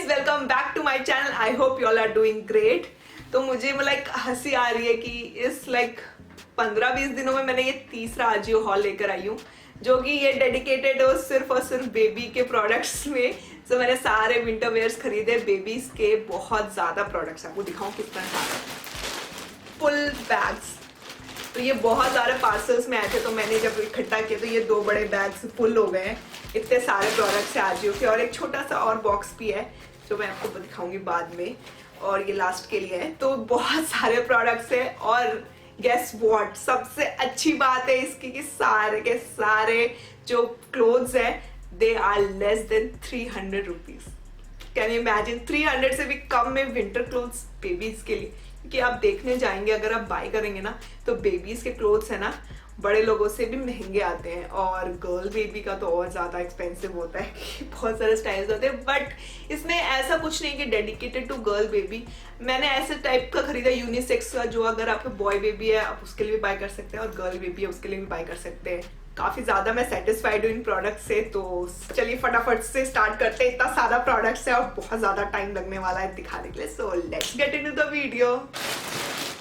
Welcome back to my channel. I hope you all are doing great. तो मुझे हंसी आ रही है कि इस 15-20 दिनों में मैंने ये तीसरा आजियो हॉल लेकर आई हूँ, जो कि ये डेडिकेटेड हो सिर्फ और सिर्फ बेबी के प्रोडक्ट्स में। तो मैंने सारे विंटर वेयर्स खरीदे, बेबीज के बहुत ज्यादा प्रोडक्ट्स। आपको दिखाऊं कितना सारा फुल बैग्स। तो ये बहुत सारे पार्सल्स में आए थे, तो मैंने जब इकट्ठा किया तो ये 2 बड़े बैग्स फुल हो गए हैं। इतने सारे प्रोडक्ट्स हैं आजियो के, और एक छोटा सा और बॉक्स भी है जो मैं आपको दिखाऊंगी बाद में, और ये लास्ट के लिए है। तो बहुत सारे प्रोडक्ट्स हैं, और गेस व्हाट, सबसे अच्छी बात है इसकी कि सारे के सारे जो क्लोथ्स हैं they are less than 300 rupees. Can you imagine, 300 से भी कम में विंटर क्लोथ्स बेबीज के लिए। क्योंकि आप देखने जाएंगे, अगर आप बाय करेंगे ना, तो बेबीज के क्लोथ्स है ना बड़े लोगों से भी महंगे आते हैं, और गर्ल बेबी का तो और ज्यादा एक्सपेंसिव होता है कि बहुत सारे स्टाइल्स होते हैं। बट इसमें ऐसा कुछ नहीं कि डेडिकेटेड टू गर्ल बेबी। मैंने ऐसे टाइप का खरीदा यूनिसेक्स का, जो अगर आपका बॉय बेबी है आप उसके लिए भी बाय कर सकते हैं, और गर्ल बेबी है उसके लिए भी बाय कर सकते हैं। काफी ज्यादा मैं सेटिस्फाइड हूँ इन प्रोडक्ट से। तो चलिए फटाफट से स्टार्ट करते हैं। इतना सारा प्रोडक्ट्स है और बहुत ज्यादा टाइम लगने वाला है दिखाने के लिए। So let's get into the video.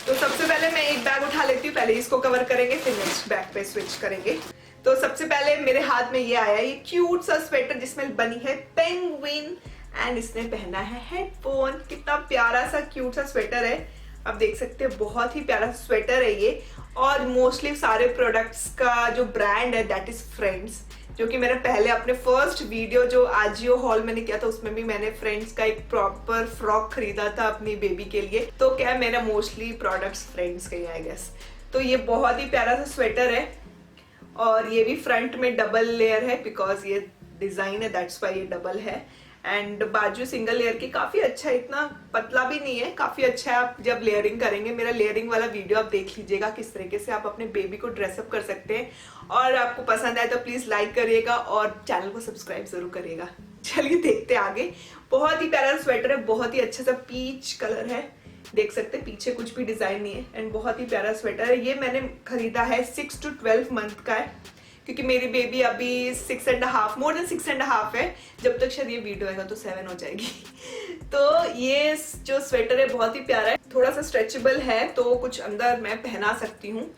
तो सबसे पहले मैं एक बैग उठा लेती हूँ, पहले इसको कवर करेंगे फिर नेक्स्ट बैग पे स्विच करेंगे। तो सबसे पहले मेरे हाथ में ये आया, ये क्यूट सा स्वेटर जिसमें बनी है पेंगुइन, एंड इसने पहना है हेडफोन। कितना प्यारा सा क्यूट सा स्वेटर है, आप देख सकते हैं। बहुत ही प्यारा स्वेटर है ये, और मोस्टली सारे प्रोडक्ट्स का जो ब्रांड है दैट इज फ्रेंड्स, जो कि मैंने पहले अपने फर्स्ट वीडियो जो आजियो हॉल मैंने किया था उसमें भी मैंने फ्रेंड्स का एक प्रॉपर फ्रॉक खरीदा था अपनी बेबी के लिए। तो क्या है, मेरा मोस्टली प्रोडक्ट्स फ्रेंड्स के ही आई गेस। तो ये बहुत ही प्यारा सा स्वेटर है, और ये भी फ्रंट में डबल लेयर है बिकॉज ये डिजाइन है, दैट्स वाई ये डबल है। एंड बाजू सिंगल लेयर की, काफी अच्छा है, इतना पतला भी नहीं है, काफी अच्छा है। आप जब लेयरिंग करेंगे, मेरा लेयरिंग वाला वीडियो आप देख लीजिएगा किस तरीके से आप अपने बेबी को ड्रेसअप कर सकते हैं। और आपको पसंद आए तो प्लीज लाइक करिएगा और चैनल को सब्सक्राइब जरूर करिएगा। चलिए देखते हैं आगे। बहुत ही प्यारा स्वेटर है, बहुत ही अच्छा सा पीच कलर है, देख सकते हैं पीछे कुछ भी डिजाइन नहीं है, एंड बहुत ही प्यारा स्वेटर है। ये मैंने खरीदा है 6 to 12 मंथ का है, क्योंकि मेरी बेबी अभी 6.5 मोर देन 6.5 है। जब तक शायद ये वीडियो आएगा तो 7 हो जाएगी। तो ये जो स्वेटर है बहुत ही प्यारा है, थोड़ा सा स्ट्रेचेबल है, तो कुछ अंदर मैं पहना सकती हूँ,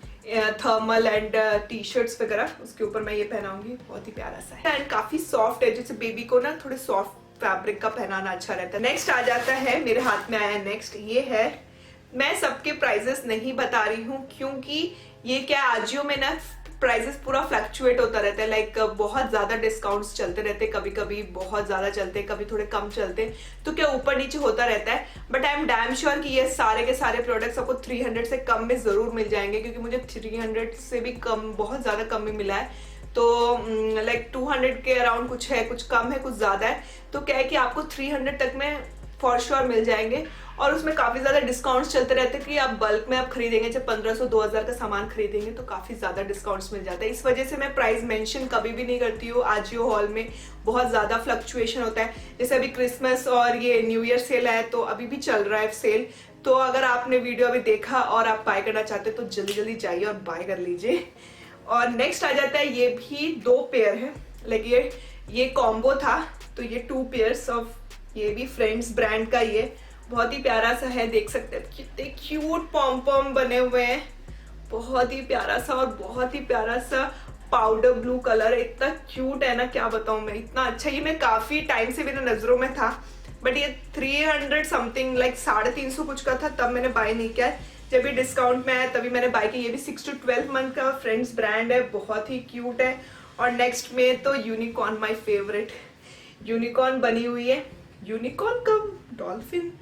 थर्मल एंड टी शर्ट्स वगैरह उसके ऊपर मैं ये पहनाऊंगी। बहुत ही प्यारा सा है, एंड काफी सॉफ्ट है, जैसे बेबी को ना थोड़े सॉफ्ट फैब्रिक का पहनाना अच्छा रहता है। नेक्स्ट आ जाता है, मेरे हाथ में आया है नेक्स्ट, ये है। मैं सबके प्राइजेस नहीं बता रही हूँ, क्योंकि ये क्या आजियो में ना प्राइजेस पूरा फ्लक्चुएट होता रहता है। बहुत ज्यादा डिस्काउंट्स चलते रहते हैं, कभी कभी बहुत ज्यादा चलते हैं, कभी थोड़े कम चलते हैं, तो क्या ऊपर नीचे होता रहता है। But I am damn sure कि ये सारे के सारे प्रोडक्ट्स आपको 300 से कम में जरूर मिल जाएंगे, क्योंकि मुझे 300 से भी कम, बहुत ज्यादा कम में मिला है। तो 200 के अराउंड कुछ है, कुछ कम है, कुछ ज्यादा है। तो क्या है कि आपको 300 तक में फॉर श्योर मिल जाएंगे, और उसमें काफी ज्यादा डिस्काउंट्स चलते रहते हैं कि आप बल्क में आप खरीदेंगे, जब 1500-2000 का सामान खरीदेंगे तो काफी ज्यादा डिस्काउंट्स मिल जाता है। इस वजह से मैं प्राइस मेंशन कभी भी नहीं करती हूँ। आजियो हॉल में बहुत ज्यादा फ्लक्चुएशन होता है, जैसे अभी क्रिसमस और ये न्यू ईयर सेल है, तो अभी भी चल रहा है सेल। तो अगर आपने वीडियो अभी देखा और आप बाय करना चाहते हो तो जल्दी जल्दी जाइए और बाय कर लीजिए। और नेक्स्ट आ जाता है, ये भी 2 पेयर है, ये कॉम्बो था, तो ये 2 पेयर्स ऑफ, ये भी फ्रेंड्स ब्रांड का, ये बहुत ही प्यारा सा है, देख सकते हैं कितने क्यूट पॉम पॉम बने हुए हैं। बहुत ही प्यारा सा, और बहुत ही प्यारा सा पाउडर ब्लू कलर है, इतना क्यूट है ना, क्या बताऊं मैं, इतना अच्छा। ये मैं काफी टाइम से मेरे नजरों में था, बट ये 300 समथिंग 350 कुछ का था, तब मैंने बाय नहीं किया। जब भी डिस्काउंट में आया तभी मैंने बाय किया। ये भी 6 to 12 मंथ का फ्रेंड्स ब्रांड है, बहुत ही क्यूट है। और नेक्स्ट में तो यूनिकॉर्न, माई फेवरेट, यूनिकॉर्न बनी हुई है, यूनिकॉर्न कम डॉल्फिन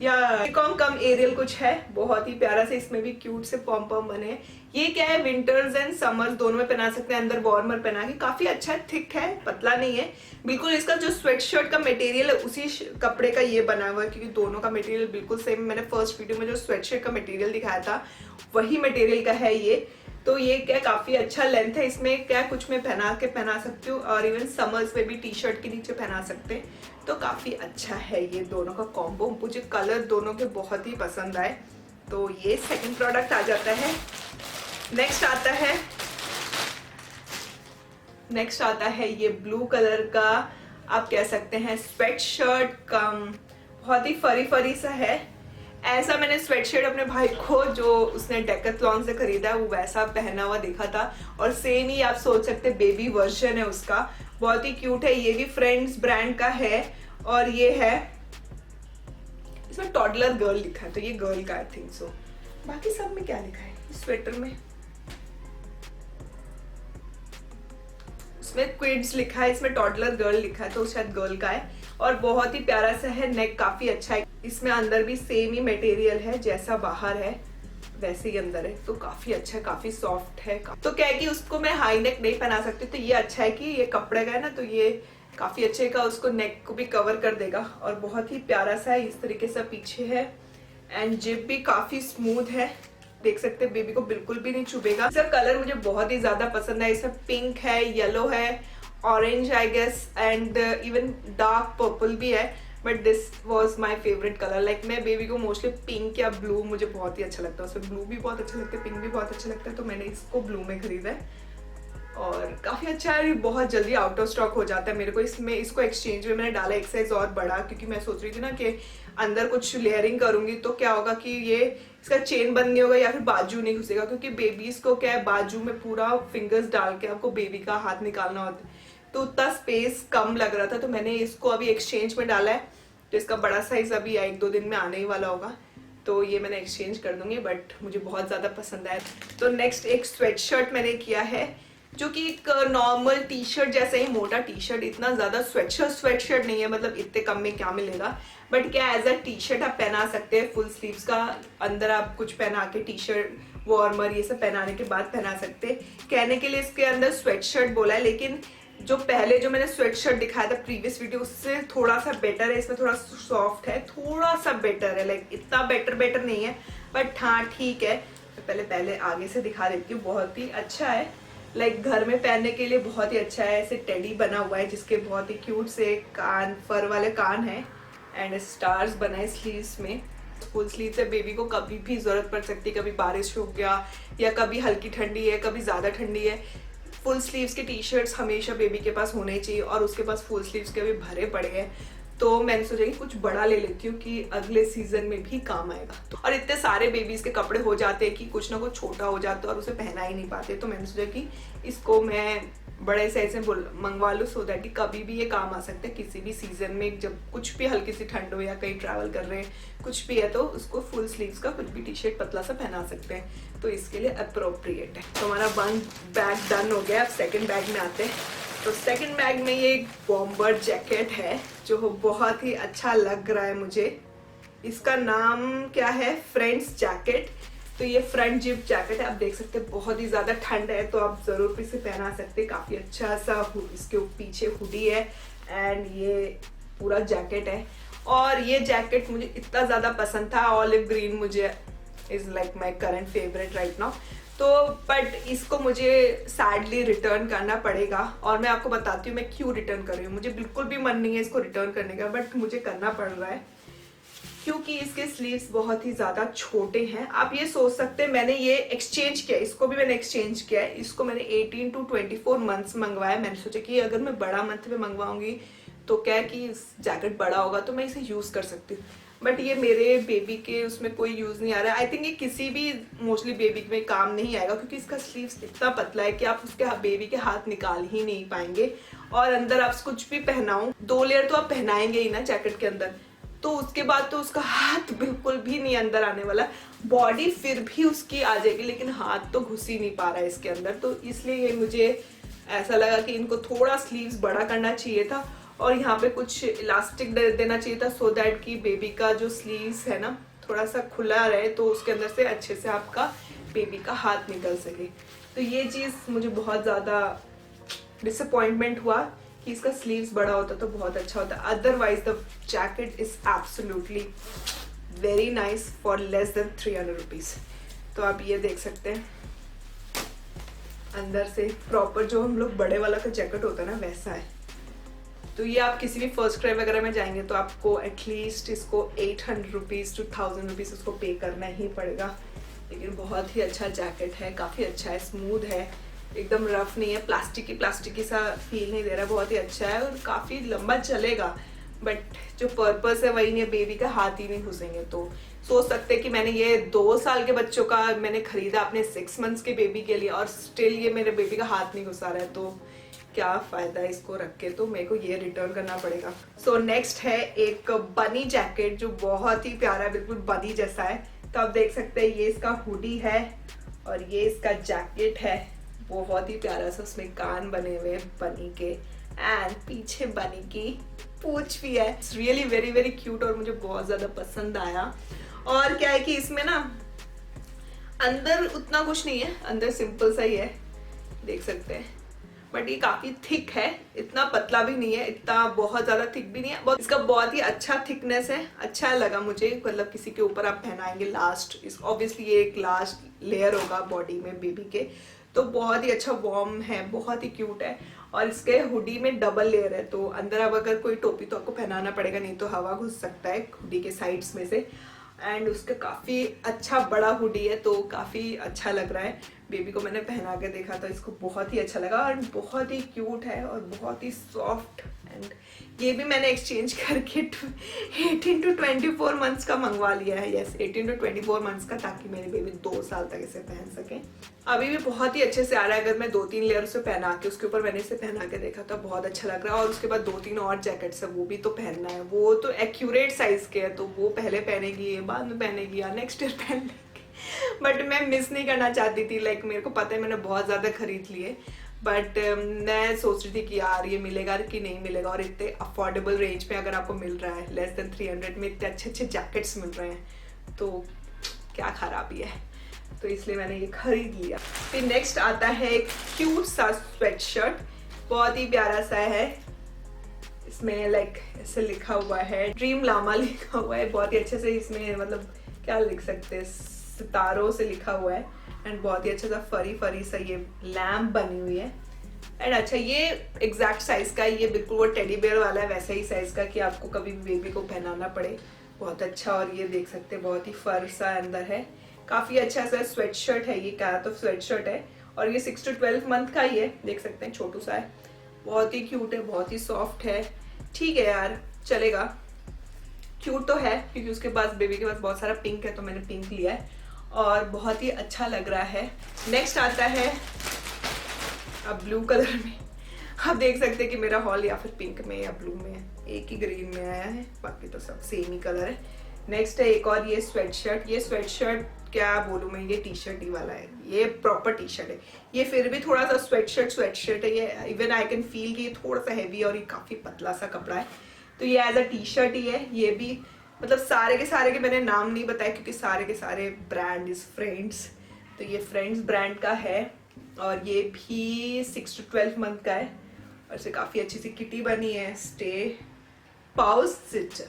या यूनिकॉर्न कम एरियल कुछ है, बहुत ही प्यारा से। इसमें भी क्यूट से पॉम पॉम बने हैं। ये क्या है, विंटर्स एंड समर्स दोनों में पहना सकते हैं, अंदर वार्मर पहना के, काफी अच्छा है, थिक है, पतला नहीं है बिल्कुल। इसका जो स्वेट शर्ट का मटेरियल है उसी कपड़े का ये बना हुआ है, क्योंकि दोनों का मटेरियल बिल्कुल सेम। मैंने फर्स्ट वीडियो में जो स्वेट शर्ट का मटेरियल दिखाया था वही मटेरियल का है ये। तो ये क्या काफी अच्छा लेंथ है, इसमें क्या कुछ में पहना सकती हूँ, और इवन समर्स में भी टी शर्ट के नीचे पहना सकते हैं। तो काफी अच्छा है ये दोनों का कॉम्बो, मुझे कलर दोनों के बहुत ही पसंद आए। तो ये सेकंड प्रोडक्ट आ जाता है। नेक्स्ट आता है ये ब्लू कलर का आप कह सकते हैं स्वेट शर्ट कम, बहुत ही फरी फरी सा है। ऐसा मैंने स्वेटशर्ट अपने भाई को जो उसने डेकाथलॉन से खरीदा है वो वैसा पहना हुआ देखा था, और सेम ही आप सोच सकते बेबी वर्जन है उसका, बहुत ही क्यूट है। ये भी फ्रेंड्स ब्रांड का है, और ये है, इसमें टॉडलर गर्ल लिखा है तो ये गर्ल का आई थिंक सो। बाकी सब में क्या लिखा है स्वेटर में, इसमें क्विड्स लिखा है, इसमें टॉडलर गर्ल लिखा है तो शायद गर्ल का है, और बहुत ही प्यारा सा है। नेक काफी अच्छा है, इसमें अंदर भी सेम ही मटेरियल है, जैसा बाहर है वैसे ही अंदर है, तो काफी अच्छा है, काफी सॉफ्ट है। तो क्या है कि उसको मैं हाई नेक नहीं पहना सकती, तो ये अच्छा है कि ये कपड़े का है ना, तो ये काफी अच्छे का उसको नेक को भी कवर कर देगा, और बहुत ही प्यारा सा है। इस तरीके से पीछे है, एंड जिप भी काफी स्मूथ है, देख सकते हैं बेबी को बिल्कुल भी नहीं चुभेगा। इसका कलर मुझे बहुत ही ज्यादा पसंद है, इसमें पिंक है, येलो है, orange I guess, and even dark purple भी है, but this was my favourite colour. Like मैं बेबी को मोस्टली पिंक या ब्लू मुझे बहुत ही अच्छा लगता है, उसमें ब्लू भी बहुत अच्छा लगता है, पिंक भी बहुत अच्छा लगता है, तो मैंने इसको ब्लू में खरीदा है, और काफी अच्छा है। बहुत जल्दी आउट ऑफ स्टॉक हो जाता है मेरे को, इसमें इसको एक्सचेंज में मैंने डाला एक साइज और बड़ा, क्योंकि मैं सोच रही थी ना कि अंदर कुछ लेयरिंग करूंगी तो क्या होगा कि ये इसका चेन बंद नहीं होगा या फिर बाजू नहीं घुसेगा, क्योंकि बेबीज को क्या है बाजू में पूरा फिंगर्स डाल के आपको बेबी का हाथ निकालना होता है, तो उतना स्पेस कम लग रहा था, तो मैंने इसको अभी एक्सचेंज में डाला है। तो इसका बड़ा साइज अभी 1-2 दिन में आने ही वाला होगा, तो ये मैंने एक्सचेंज कर दूंगी, बट मुझे बहुत ज्यादा पसंद आया। तो नेक्स्ट एक स्वेट शर्ट मैंने किया है, जो कि एक नॉर्मल टी शर्ट जैसा ही, मोटा टी शर्ट, इतना ज्यादा स्वेट शर्ट नहीं है, मतलब इतने कम में क्या मिलेगा, बट क्या एज अ टी शर्ट आप पहना सकते हैं, फुल स्लीव्स का, अंदर आप कुछ पहना के टी शर्ट वार्मर ये सब पहनाने के बाद पहना सकते हैं। कहने के लिए इसके अंदर स्वेट शर्ट बोला है, लेकिन जो पहले जो मैंने स्वेट शर्ट दिखाया था प्रीवियस वीडियो, उससे थोड़ा सा बेटर है, इसमें थोड़ा सॉफ्ट है, थोड़ा सा बेटर है, लाइक इतना बेटर नहीं है, बट हाँ ठीक है। तो पहले आगे से दिखा देती हूँ, बहुत ही अच्छा है, लाइक घर में पहनने के लिए बहुत ही अच्छा है। ऐसे टेडी बना हुआ है जिसके बहुत ही क्यूट से कान, फर वाले कान है, एंड स्टार्स बनाए स्लीव्स में। फुल स्लीव से बेबी को कभी भी जरूरत पड़ सकती है, कभी बारिश हो गया या कभी हल्की ठंडी है, कभी ज्यादा ठंडी है, फुल स्लीव्स के टी शर्ट्स हमेशा बेबी के पास होने चाहिए, और उसके पास फुल स्लीव्स के भी भरे पड़े हैं, तो मैंने सोचा कि कुछ बड़ा ले लेती हूँ कि अगले सीजन में भी काम आएगा। और इतने सारे बेबीज के कपड़े हो जाते हैं कि कुछ ना कुछ छोटा हो जाता है और उसे पहना ही नहीं पाते, तो मैंने सोचा कि इसको मैं बड़े साइज से मंगवा लूँ, सो दैट कि कभी भी ये काम आ सकता है, किसी भी सीजन में, जब कुछ भी हल्की सी ठंड हो या कहीं ट्रैवल कर रहे हैं कुछ भी है, तो उसको फुल स्लीव्स का कुछ भी टी शर्ट पतला सा पहना सकते हैं, तो इसके लिए अप्रोप्रिएट है। तो हमारा 1 बैग डन हो गया, अब सेकेंड बैग में आते हैं। तो सेकंड बैग में ये एक बॉम्बर जैकेट है, जो बहुत ही अच्छा लग रहा है मुझे। इसका नाम क्या है, फ्रेंड्स जैकेट। तो ये फ्रंट जिप जैकेट है, आप देख सकते हैं बहुत ही ज्यादा ठंड है, तो आप जरूर इसे पहना सकते हैं। काफी अच्छा सा इसके पीछे हुडी है, एंड ये पूरा जैकेट है, और ये जैकेट मुझे इतना ज्यादा पसंद था। ऑलिव ग्रीन मुझे is like my current favourite right now, तो बट इसको मुझे सैडली रिटर्न करना पड़ेगा, और मैं आपको बताती हूँ मैं क्यों रिटर्न कर रही हूँ। मुझे बिल्कुल भी मन नहीं है इसको रिटर्न करने का, बट मुझे करना पड़ रहा है क्योंकि इसके स्लीव्स बहुत ही ज्यादा छोटे हैं। आप ये सोच सकते हैं मैंने ये एक्सचेंज किया, इसको भी मैंने एक्सचेंज किया है, इसको मैंने 18 to 24 मंथ्स मंगवाया। मैंने सोचा कि अगर मैं बड़ा मंथ में मंगवाऊंगी तो क्या कि जैकेट बड़ा होगा तो मैं इसे यूज कर सकती हूँ, बट ये मेरे बेबी के उसमें कोई यूज नहीं आ रहा है। आई थिंक ये किसी भी मोस्टली बेबी में काम नहीं आएगा, क्योंकि इसका स्लीव्स इतना पतला है कि आप उसके बेबी के हाथ निकाल ही नहीं पाएंगे, और अंदर आप कुछ भी पहनाओ 2 लेयर तो आप पहनाएंगे ही ना जैकेट के अंदर, तो उसके बाद तो उसका हाथ बिल्कुल भी नहीं अंदर आने वाला। बॉडी फिर भी उसकी आ जाएगी, लेकिन हाथ तो घुस ही नहीं पा रहा है इसके अंदर, तो इसलिए मुझे ऐसा लगा कि इनको थोड़ा स्लीव्स बड़ा करना चाहिए था, और यहाँ पे कुछ इलास्टिक देना चाहिए था, सो दैट कि बेबी का जो स्लीव्स है ना थोड़ा सा खुला रहे, तो उसके अंदर से अच्छे से आपका बेबी का हाथ निकल सके। तो ये चीज़ मुझे बहुत ज़्यादा डिसअपॉइंटमेंट हुआ कि इसका स्लीव्स बड़ा होता तो बहुत अच्छा होता। Otherwise the jacket is absolutely very nice for less than 300 rupees. तो आप ये देख सकते हैं अंदर से प्रॉपर जो हम लोग बड़े वाला का जैकेट होता है ना वैसा है। तो ये आप किसी भी फर्स्ट क्राई वगैरह में जाएंगे तो आपको एटलीस्ट इसको 800 रुपीज to 1000 रुपीज उसको पे करना ही पड़ेगा, लेकिन बहुत ही अच्छा जैकेट है, काफ़ी अच्छा है, स्मूथ है, एकदम रफ नहीं है, प्लास्टिकी सा फील नहीं दे रहा, बहुत ही अच्छा है और काफी लंबा चलेगा। बट जो पर्पस है वही है, बेबी का हाथ ही नहीं घुसेंगे। तो सोच सकते हैं कि मैंने ये 2 साल के बच्चों का मैंने खरीदा अपने 6 मंथ्स के बेबी के लिए और स्टिल ये मेरे बेबी का हाथ नहीं घुसा रहा है, तो क्या फायदा है इसको रख के, तो मेरे को ये रिटर्न करना पड़ेगा। सो नेक्स्ट है एक बनी जैकेट जो बहुत ही प्यारा है, बिल्कुल बनी जैसा है। तो आप देख सकते हैं ये इसका हुडी है और ये इसका जैकेट है, बहुत ही प्यारा सा, उसमें कान बने हुए बनी के एंड पीछे बनी की पूंछ भी है। It's really very very cute और मुझे बहुत ज्यादा पसंद आया। और क्या है कि इसमें ना अंदर उतना कुछ नहीं है, अंदर सिंपल सा ही है, देख सकते हैं। बट ये काफी थिक है, इतना पतला भी नहीं है, इतना बहुत ज्यादा थिक भी नहीं है, बहुत इसका बहुत ही अच्छा थिकनेस है, अच्छा लगा मुझे। मतलब किसी के ऊपर आप पहनाएंगे लास्ट, इस ऑब्वियसली ये एक लास्ट लेयर होगा बॉडी में बेबी के, तो बहुत ही अच्छा वार्म है, बहुत ही क्यूट है। और इसके हुडी में डबल लेयर है, तो अंदर अब अगर कोई टोपी तो आपको पहनाना पड़ेगा, नहीं तो हवा घुस सकता है हुडी के साइड्स में से। एंड उसका काफी अच्छा बड़ा हुडी है, तो काफी अच्छा लग रहा है। बेबी को मैंने पहना के देखा तो इसको बहुत ही अच्छा लगा और बहुत ही क्यूट है और बहुत ही सॉफ्ट। एंड ये भी मैंने एक्सचेंज करके 18 to 24 मंथ्स का मंगवा लिया है। यस, 18 to 24 मंथ्स का, ताकि मेरे बेबी 2 साल तक इसे पहन सके। अभी भी बहुत ही अच्छे से आ रहा है। अगर मैं 2-3 लेयर उसे पहना के उसके ऊपर मैंने इसे पहना के देखा तो बहुत अच्छा लग रहा है। और उसके बाद 2-3 और जैकेट्स है, वो भी तो पहनना है, वो तो एक्यूरेट साइज के है, तो वो पहले पहनेगी, बाद में पहनेगी या नेक्स्ट ईयर पहन लेगी। बट मैं मिस नहीं करना चाहती थी, लाइक मेरे को पता है मैंने बहुत ज्यादा खरीद लिए, बट मैं सोच रही थी कि यार ये मिलेगा कि नहीं मिलेगा। और इतने अफोर्डेबल रेंज में अगर आपको मिल रहा है, लेस देन 300 में इतने अच्छे अच्छे जैकेट्स मिल रहे हैं, तो क्या खराबी है। तो इसलिए मैंने ये खरीद लिया। फिर नेक्स्ट आता है एक क्यूट सा स्वेटशर्ट, बहुत ही प्यारा सा है। इसमें लाइक ऐसे लिखा हुआ है, ड्रीम लामा लिखा हुआ है, बहुत ही अच्छे से। इसमें मतलब क्या लिख सकते हैं, सितारों से लिखा हुआ है। एंड बहुत ही अच्छा सा फरी सा ये लैम्प बनी हुई है। एंड अच्छा, ये एग्जैक्ट साइज का है, ये बिल्कुल वो टेडी बेयर वाला है, वैसा ही साइज का कि आपको कभी बेबी को पहनाना पड़े, बहुत अच्छा। और ये देख सकते हैं बहुत ही फर सा अंदर है, काफी अच्छा सा स्वेटशर्ट है ये, क्या तो स्वेटशर्ट है। और ये 6 to 12 मंथ का ही है, देख सकते हैं छोटू सा है, बहुत ही क्यूट है, बहुत ही सॉफ्ट है। ठीक है यार, चलेगा, क्यूट तो है, क्योंकि उसके पास बेबी के पास बहुत सारा पिंक है, तो मैंने पिंक लिया है और बहुत ही अच्छा लग रहा है। नेक्स्ट आता है अब ब्लू कलर में। आप देख सकते हैं कि मेरा हॉल या फिर पिंक में या ब्लू में, एक ही ग्रीन में आया है, बाकी तो सब सेम ही कलर है। नेक्स्ट है एक और ये स्वेटशर्ट। ये स्वेटशर्ट क्या बोलूँ मैं, ये टी शर्ट ही वाला है, ये प्रॉपर टी शर्ट है। ये फिर भी थोड़ा सा स्वेटशर्ट है ये, इवन आई कैन फील कि ये थोड़ा सा हैवी और ये काफी पतला सा कपड़ा है, तो ये एज अ टी शर्ट ही है। ये भी मतलब सारे के मैंने नाम नहीं बताए, क्योंकि सारे के सारे ब्रांड इज फ्रेंड्स, तो ये फ्रेंड्स ब्रांड का है। और ये भी 6 to 12 मंथ का है और इसे काफी अच्छी सी किटी बनी है, स्टे पॉजिटिव।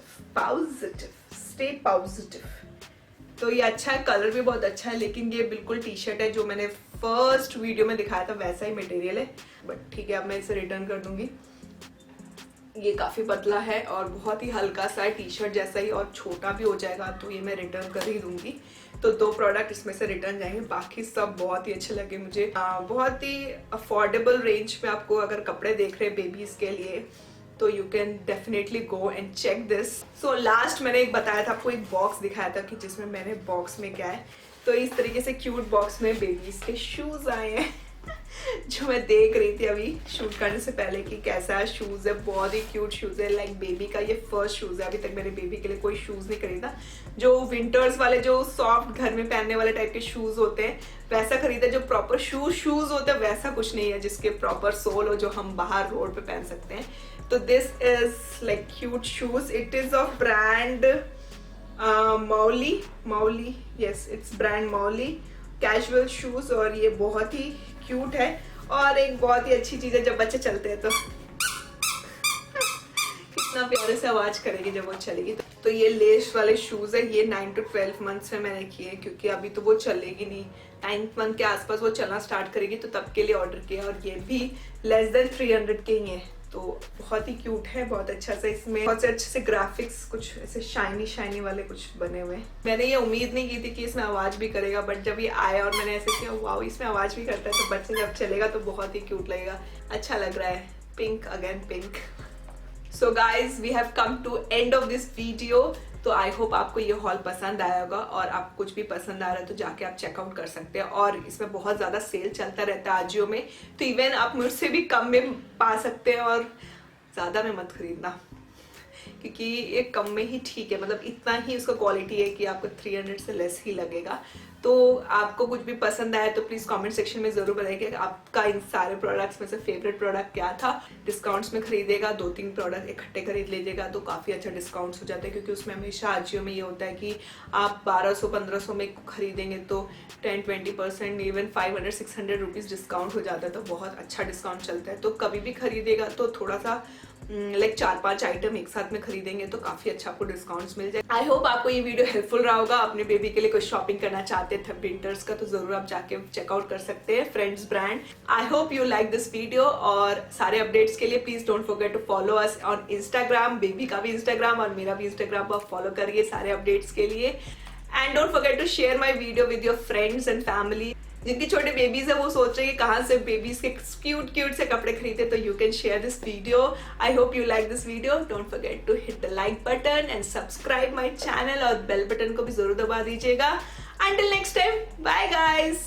तो ये अच्छा है, कलर भी बहुत अच्छा है। लेकिन ये बिल्कुल टी शर्ट है जो मैंने फर्स्ट वीडियो में दिखाया था, वैसा ही मटेरियल है। बट ठीक है, अब मैं इसे रिटर्न कर दूंगी। ये काफी पतला है और बहुत ही हल्का सा है, टी शर्ट जैसा ही, और छोटा भी हो जाएगा, तो ये मैं रिटर्न कर ही दूंगी। तो 2 प्रोडक्ट इसमें से रिटर्न जाएंगे, बाकी सब बहुत ही अच्छे लगे मुझे। बहुत ही अफोर्डेबल रेंज में आपको अगर कपड़े देख रहे हैं बेबीज के लिए, तो you can definitely go and check this. So last मैंने एक बताया था आपको, एक बॉक्स दिखाया था कि जिसमें मैंने बॉक्स में क्या है, तो इस तरीके से क्यूट बॉक्स में बेबीज के शूज आए हैं जो मैं देख रही थी अभी शूट करने से पहले कि कैसा शूज है, बहुत ही क्यूट शूज है। लाइक बेबी का ये फर्स्ट शूज है, अभी तक मैंने बेबी के लिए कोई शूज नहीं खरीदा। जो विंटर्स वाले, जो सॉफ्ट घर में पहनने वाले टाइप के शूज होते हैं, वैसा खरीदा। जो प्रॉपर शूज होते हैं वैसा कुछ नहीं है, जिसके प्रॉपर सोल हो, जो हम बाहर रोड पे पहन सकते हैं। तो this is like cute shoes, it is of brand मौली, यस इट्स ब्रांड मौली कैजुअल शूज। और ये बहुत ही क्यूट है और एक बहुत ही अच्छी चीज है, जब बच्चे चलते हैं तो कितना प्यारे से आवाज करेगी जब वो चलेगी। तो ये लेस वाले शूज है, ये 9 to 12 मंथ्स में मैंने किए, क्योंकि अभी तो वो चलेगी नहीं, 9th मंथ के आसपास वो चलना स्टार्ट करेगी, तो तब के लिए ऑर्डर किया। और ये भी लेस देन 300 के ही है, तो बहुत ही क्यूट है, बहुत अच्छा सा इसमें बहुत से अच्छे से ग्राफिक्स कुछ ऐसे शाइनी शाइनी वाले कुछ बने हुए हैं। मैंने ये उम्मीद नहीं की थी कि इसमें आवाज भी करेगा, बट जब ये आया और मैंने ऐसे किया वाओ इसमें आवाज भी करता है, तो बच्चे जब चलेगा तो बहुत ही क्यूट लगेगा, अच्छा लग रहा है। Pink again pink. So guys we have come to end of this video. तो आई होप आपको ये हॉल पसंद आया होगा, और आप कुछ भी पसंद आ रहा है तो जाके आप चेकआउट कर सकते हैं। और इसमें बहुत ज़्यादा सेल चलता रहता है आजियो में, तो इवन आप मुझसे भी कम में पा सकते हैं, और ज़्यादा में मत खरीदना क्योंकि ये कम में ही ठीक है, मतलब इतना ही उसका क्वालिटी है कि आपको 300 से लेस ही लगेगा। तो आपको कुछ भी पसंद आया तो प्लीज़ कमेंट सेक्शन में ज़रूर बताइए कि आपका इन सारे प्रोडक्ट्स में से फेवरेट प्रोडक्ट क्या था। डिस्काउंट्स में खरीदेगा, 2-3 प्रोडक्ट इकट्ठे खरीद लीजिएगा तो काफ़ी अच्छा डिस्काउंट्स हो जाता है, क्योंकि उसमें हमेशा आजियो में ये होता है कि आप 1200-1500 में खरीदेंगे तो 10-20% इवन 500-600 रुपीज़ डिस्काउंट हो जाता है, तो बहुत अच्छा डिस्काउंट चलता है। तो कभी भी खरीदेगा तो थोड़ा सा लाइक 4-5 आइटम एक साथ में खरीदेंगे तो काफी अच्छा आपको डिस्काउंट्स मिल जाए। आई होप आपको ये वीडियो हेल्पफुल रहा होगा। अपने बेबी के लिए कुछ शॉपिंग करना चाहते थे विंटर्स का तो जरूर आप जाके चेकआउट कर सकते हैं friends brand. I hope you like this video, और सारे अपडेट्स के लिए please don't forget to follow us on Instagram. Baby का भी इंस्टाग्राम और मेरा भी इंस्टाग्राम पर फॉलो करिए सारे अपडेट्स के लिए। And don't forget to share my video with your friends and family. जिनकी छोटे बेबीज है वो सोच रहे हैं कहाँ से बेबीज के क्यूट से कपड़े खरीदे, तो you can share this video. I hope you like this video. Don't forget to hit the like button and subscribe my channel, और बेल बटन को भी जरूर दबा दीजिएगा। Until next time, bye guys.